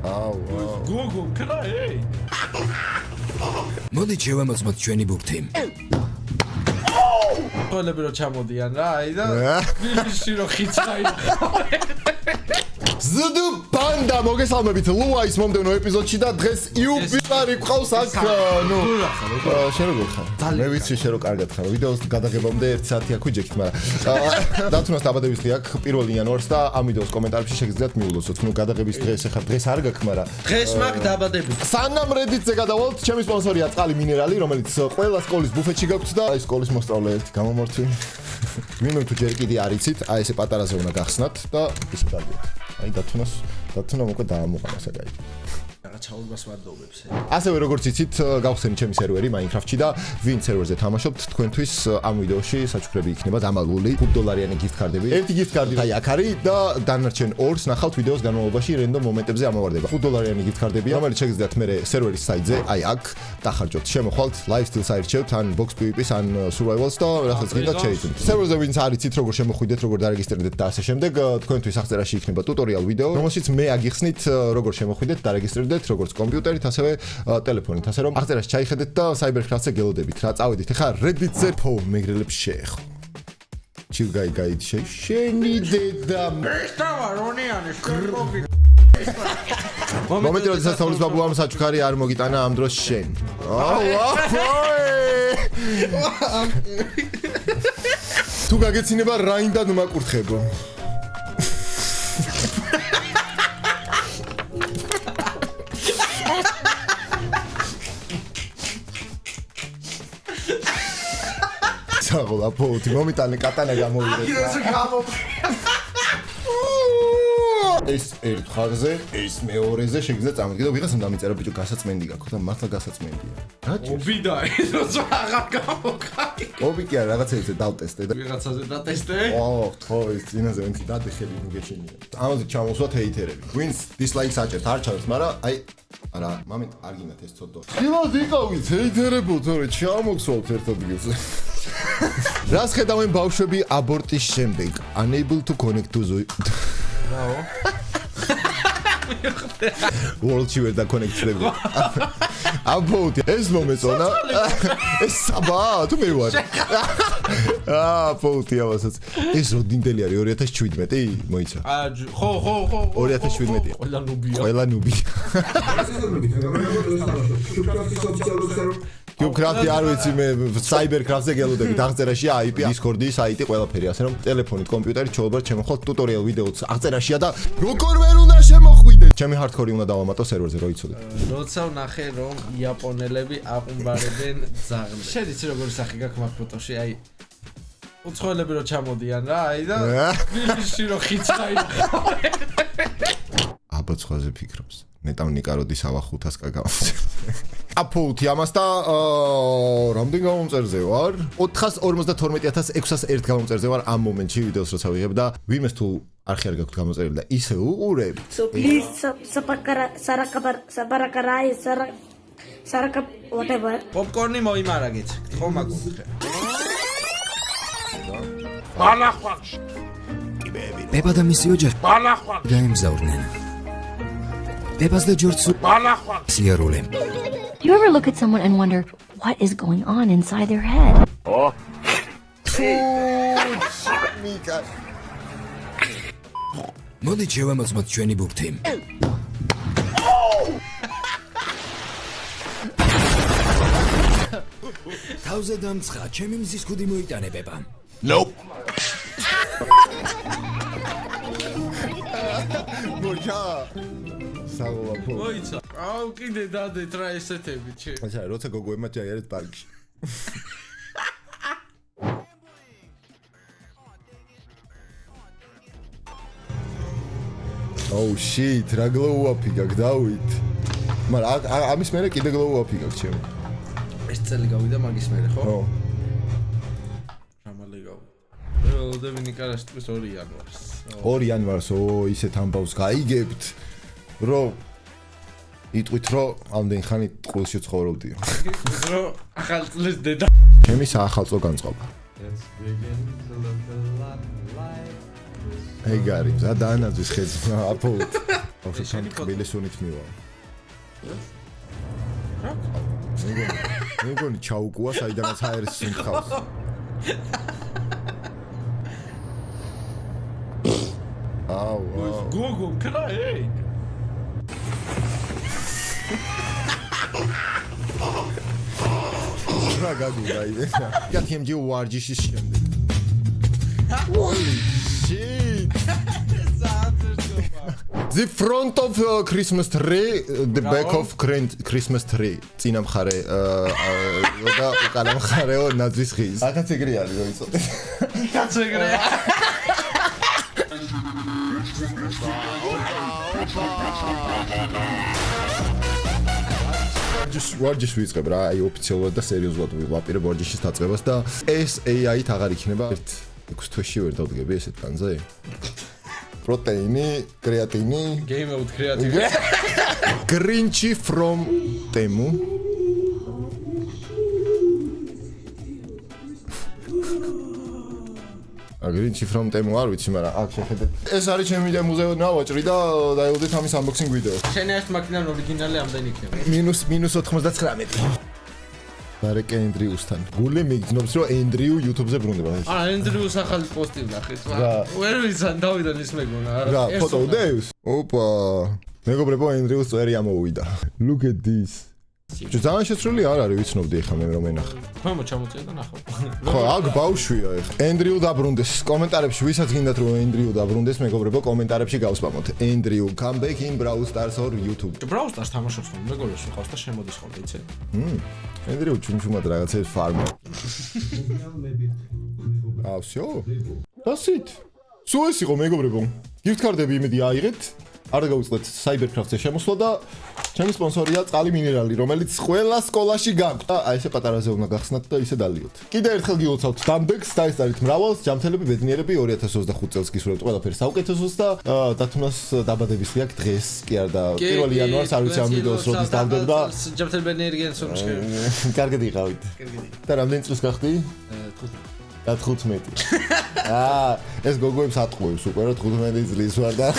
Google, can I? მოდი შევამოწმოთ ჩვენი ბურთი. ყველები რო ჩამოდიან რა, აი და ვიში რო ხიცხაი. ზდუ პანდა მოგესალმებით ლუაის მომდევნო ეპიზოდში და დღეს იუბილარი ყავს აქ ნუ შენ როგორ ხარ? მე ვიცი შენ რო კარგად ხარ. ვიდეოს გადაღებამდე 1 საათი აქ ვიჯექით, მაგრამ დათუნას დაბადების დღე აქვს 1 იანვარს და ამ ვიდეოს კომენტარებში შეგიძლიათ მიულოცოთ. ნუ გადაღების დღეს ახლა დღეს არ გაქვს, მაგრამ დღეს მაგ დაბადები. სანამ Reddit-ზე გადავალთ, ჩემი სპონსორია წყალი მინერალი, რომელიც ყველა სკოლის ბუფეტში გაქვთ და აი სკოლის მოსწავლე ერთი გამომორთვი. ვინმე თუ ჯერ კიდე არ იცით, აი ესე პატარაზე უნდა გახსნათ და ისე დაგეთ. აი დათუნა უკვე დაამოყანა საგაი. რაღაცაობას ვადობებს. ასევე როგორც იცით, გავხსენით ჩემი სერვერი Minecraft-ში და ვინ სერვერზე თამაშობთ, თქვენთვის ამ ვიდეოში საჩუქრები იქნება დამალული $5 gift card-ები. ერთი gift card-ი აი აქ არის და დანარჩენ ორს ნახავთ ვიდეოს განმავლობაში რენდომ მომენტებზე ამოვარდება. $5 gift card-ები, რომელიც შეგიძლიათ მე სერვერის საიტზე, აი აქ დახარჯოთ. შემოხვალთ lifestyle-ს აირჩევთ, ან box PvP-ს, ან survival-ს და რასაც გინდათ შეიძინოთ. სერვერზე ვინც არ იცით, როგორ შემოხვიდეთ, როგორ დარეგისტრირდეთ და ასე შემდეგ, თქვენთვის აღწერაში იქნება ტუტორიალ ვიდეო, რომელშიც მე აგიხსნით, როგორ შემოხვიდეთ, დარეგისტრირდეთ როგორც კომპიუტერით, ასევე ტელეფონით, ასე რომ აღწერაში ჩაიხედეთ და Cybercraft-ზე გელოდებით რა. წავედით ახლა Reddit-ზე მეგრელებს შეეხო. ჩილგაი გაიდი შენი დედა რონიანი შკროპი. მომენტი როდესაც თოვლის ბაბუ ამ საჩუქარი არ მოგიტანა ამ დროს შენ. თუ გაგეცინება რაინდად უმაკურთხებო. საღოლა პოუთი მომიტანე კატანა გამოვიდეთ. ეს ერთ ხარზე, ეს მეორეზე შეგიძლიათ წამოდგეთ და ვიღაცამ დამიწერა ბიჭო გასაწმენდი გაქვს და მართლა გასაწმენდია. რა ჭირს? ობიდა ეს აღარ გამოგაი. ობი კი არა რაღაცეზე დავტესტე და ვიღაცაზე დატესტე? ხო, ეს წინაზე ვინც დადეხები მიგეჩენია. ამაზე ჩამოსვათ ჰეითერები. ვინც დისლაიქს აჭერთ, არ ჩავერთ, მაგრამ აი არა, მომენტ არ გინათ ეს ცოტა. ხილად იყავით ჰეითერებო, თორე ჩამოხსოვთ ერთ ადგილზე. რას ხედავენ ბავშვები აბორტის შემდეგ? Unable to connect to the World-ში ვერ დაკონექტდება. აბოუთი, ეს მომეწონა. ეს საბა, თუ მე ვარ. აბოუთი ავასაც. ეს როდინდელი არის 2017? მოიცა. ხო. 2017-ია. ყველა ნუბია. Cubecraft-ი არ ვიცი მე Cybercraft-ზე გელოდებით. აღწერაში IP, Discord-ი, საიტი, ყველაფერი, ასე რომ ტელეფონით, კომპიუტერით ჩაუბრალთ შემოხვალთ ტუტორიალ ვიდეოც აღწერაშია და როგორ ვერ უნდა შემოხვიდეთ. ჩემი hardcore-ი უნდა დავამატო სერვერზე, რო იცოდე. როცა ვნახე რომ იაპონელები აყუმბარებენ ძაღლებს. შეძიცი როგორი სახე გაქვს მაგ ფოტოში, აი უცხოელები რო ჩამოდიან რა, აი და ვიში რო ხიცხაი. აბა ცხაზე ფიქრობს. ნეტავ ნიკაროდის ავახუთას კაგავს. აპოუთი ამას და რამდენ გამომწერზე ვარ? 452,601 გამომწერზე ვარ ამ მომენტში ვიდეოს როცა ვიღებ და ვინმეს თუ არხი არ გაქვთ გამოწერილი და ისე უყურებთ. Saraka whatever. პოპკორნი მოიმარაგეთ. ხო მაგუთხე. ბალახვაკში. ბება და მისი ოჯახი ბალახვაკში გაემგზავრნენ. ბებას და ჯორჯს ბალახვაკში სიარული. You ever look at someone and wonder what is going on inside their head? Oh. Mika. მოდი შევამოწმოთ ჩვენი ბურთი. თავზე დამცხა, ჩემი მზის ქუდი მოიტანე ბება. Nope. მოიცა. საღოლა პო. მოიცა. აუ კიდე დადეთ რა ესეთები ჩე. აჩა როცა გოგოებმა ჩაიარეთ პარკში. Oh shit, რა glow-up-ი გაქვს დავით. მაგრამ ამის მერე კიდე glow-up-ი გაქვს ჩემი. ეს წელი გავიდა მაგის მერე, ხო? ხო. რამალე გავიდა. ველოდები ნიკარას ტყვის 2 იანვარს. 2 იანვარს, ისეთ ამბავს გაიგებთ, რომ იტყვით, რომ ამდენ ხანი ტყუილში ცხოვრობდიო. რომ ახალ წლის დედა. ჩემი საახალწლო განწყობა. ეგ არის, ზადანაძის ხეზე, აპოუთი. ბავშვი თან თბილისუნით მივა. მე მგონი ჩაუკუა საიდანაც აერის სიმხავს. აუ. გოგო, კრაი. რა გაგუდა იდეა. Я TMG ვარჯიშის შემდეგ. Holy shit. The front of Christmas tree, the back of Christmas tree. წინა მხარე და უკანა მხარეო ნაძვის ხის. ახაც ეგრე არის რო იცოდე. კაც ეგრეა. ვარჯიშს ვიწყებ რა, აი ოფიციალურად და სერიოზულად ვაპირებ ვარჯიშის დაწყებას და ეს AI-ით აღარ იქნება 6 თვეში ვერ დავდგები ესეთ განზე. პროტეინი, კრეატინი, Game mode creative. Grinchy from Temu. Grinchy from Temu არ ვიცი, მაგრამ აქ შეხედეთ. ეს არის ჩემი დემოზე ნავაჭრი და დაელოდეთ ამის unboxing ვიდეო. შენი ერთ მაკინან ორიგინალი ამდენი იქნება. -99. მარეკ ენდრიუსთან. გული მიგძნობს რომ ენდრიუ YouTube-ზე ბრუნდება. ენდრიუს ახალი პოსტი ვნახეთ. ვერ ვიცან დავიდან ის მეგონა. რა, ფოტო უდევს? ოპა. მეგობრებო, ენდრიუს წერი ამოვიდა. Look at this. ძალიან შეცვლილი არ არის, ვიცნობდი ახლა მე რომ ენახა. ხომ ჩამოწია და ნახავ. ხო, აქ ბავშვია ახლა. ენდრიუ დაბრუნდეს. კომენტარებში ვისაც გინდათ რომ ენდრიუ დაბრუნდეს, მეგობრებო, კომენტარებში გავსპამოთ. ენდრიუ come back in Brawl Stars or YouTube. Brawl Stars თამაშობს ხოლმე, მეგობრებს ვიყავს და შემოდის ხოლმე, იცი? ენდრიუ ჩუმჩუმად რაღაცებს ფარმა. აა, всё. დასით. სულ ეს იყო მეგობრებო. gift card-ები იმედი აიღეთ. არ გავუწყდეთ Cybercraft-ზე შემოსვლა და ჩემი სპონსორია წყალი მინერალი, რომელიც ყველა სკოლაში გაქვთ. და აი ესე პატარაზე უნდა გახსნათ და ისე დალიოთ. კიდევ ერთხელ გილოცავთ Dandex, დაესწარით მრავალს, ჯამთელები, ბედნიერები 2025 წელს გისურვებთ ყველაფერს საუკეთესოს და დათუნას დაბადების დღე დღეს კი არ და 1 იანვარს არ ვიცი ამ ვიდეოს როდის დავდება. ჯამთელი ბედნიერი გენსო მსკე. კარგად იყავით. და რამდენი წელს გახდი? 15. ეს გოგოებს ატყუებს უკვე რა 15 წლის ვარ და